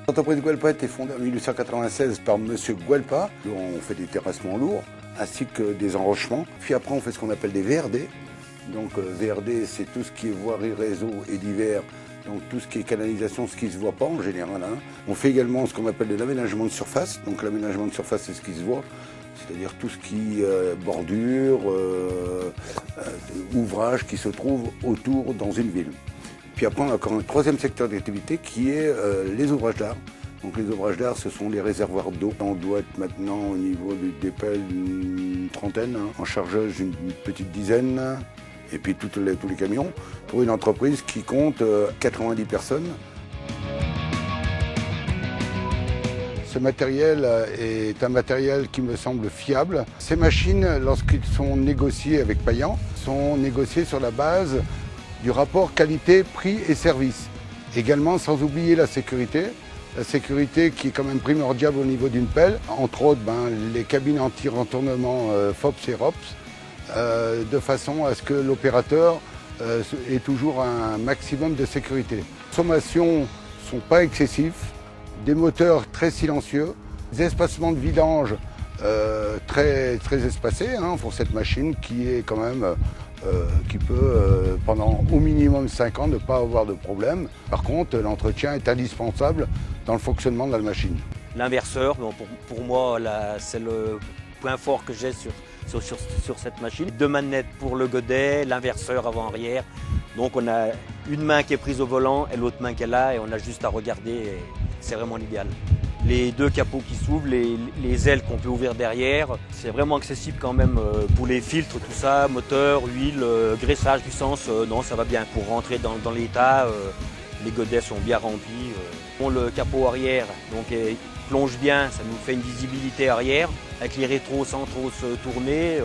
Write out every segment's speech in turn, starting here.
L'entreprise Guelpa a été fondée en 1896 par M. Guelpa. On fait des terrassements lourds ainsi que des enrochements. Puis après, on fait ce qu'on appelle des VRD. Donc VRD, c'est tout ce qui est voirie, réseau et divers. Donc tout ce qui est canalisation, ce qui ne se voit pas en général. On fait également ce qu'on appelle de l'aménagement de surface. Donc l'aménagement de surface, c'est ce qui se voit. C'est-à-dire tout ce qui bordure, ouvrage qui se trouve autour dans une ville. Puis après, on a encore un troisième secteur d'activité qui est les ouvrages d'art. Donc les ouvrages d'art, ce sont les réservoirs d'eau. On doit être maintenant au niveau des pelles une trentaine, en chargeuse une petite dizaine, et puis tous les camions, pour une entreprise qui compte 90 personnes. Ce matériel est un matériel qui me semble fiable. Ces machines, lorsqu'ils sont négociés avec Payan, sont négociés sur la base du rapport qualité-prix et service. Également, sans oublier la sécurité qui est quand même primordiale au niveau d'une pelle. Entre autres, les cabines anti-rentournement FOPS et ROPS, de façon à ce que l'opérateur ait toujours un maximum de sécurité. Les consommations ne sont pas excessives, des moteurs très silencieux, des espacements de vidange très espacés pour cette machine qui est quand même qui peut pendant au minimum 5 ans ne pas avoir de problème. Par contre, l'entretien est indispensable dans le fonctionnement de la machine. L'inverseur, pour moi, c'est le point fort que j'ai sur cette machine. 2 manettes pour le godet, l'inverseur avant-arrière. Donc on a une main qui est prise au volant et l'autre main qui est là et on a juste à regarder. C'est vraiment l'idéal. Les 2 capots qui s'ouvrent, les ailes qu'on peut ouvrir derrière, c'est vraiment accessible quand même pour les filtres, tout ça, moteur, huile, graissage du sens, non ça va bien. Pour rentrer dans l'état, les godets sont bien remplis. Le capot arrière donc, plonge bien, ça nous fait une visibilité arrière. Avec les rétros sans trop se tourner,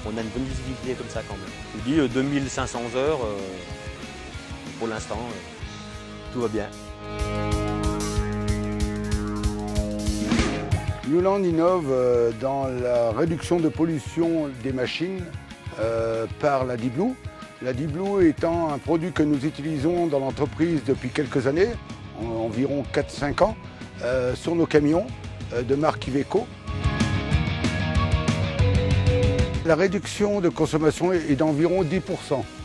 on a une bonne visibilité comme ça quand même. Je dis 2500 heures, pour l'instant, tout va bien. Newland innove dans la réduction de pollution des machines par la D-Blue. La D-Blue étant un produit que nous utilisons dans l'entreprise depuis quelques années, environ 4-5 ans, sur nos camions de marque Iveco. La réduction de consommation est d'environ 10%.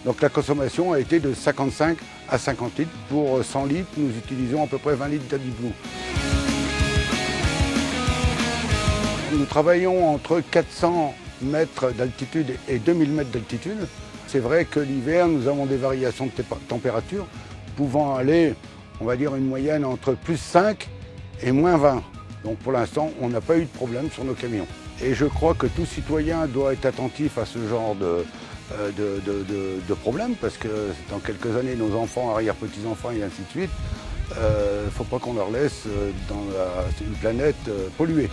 Donc la consommation a été de 55 à 50 litres. Pour 100 litres, nous utilisons à peu près 20 litres de D-Blue. Nous travaillons entre 400 mètres d'altitude et 2000 mètres d'altitude. C'est vrai que l'hiver, nous avons des variations de température pouvant aller, on va dire, une moyenne entre plus 5 et moins 20. Donc pour l'instant, on n'a pas eu de problème sur nos camions. Et je crois que tout citoyen doit être attentif à ce genre de problème, parce que dans quelques années, nos enfants, arrière-petits-enfants et ainsi de suite, il ne faut pas qu'on leur laisse dans une planète polluée.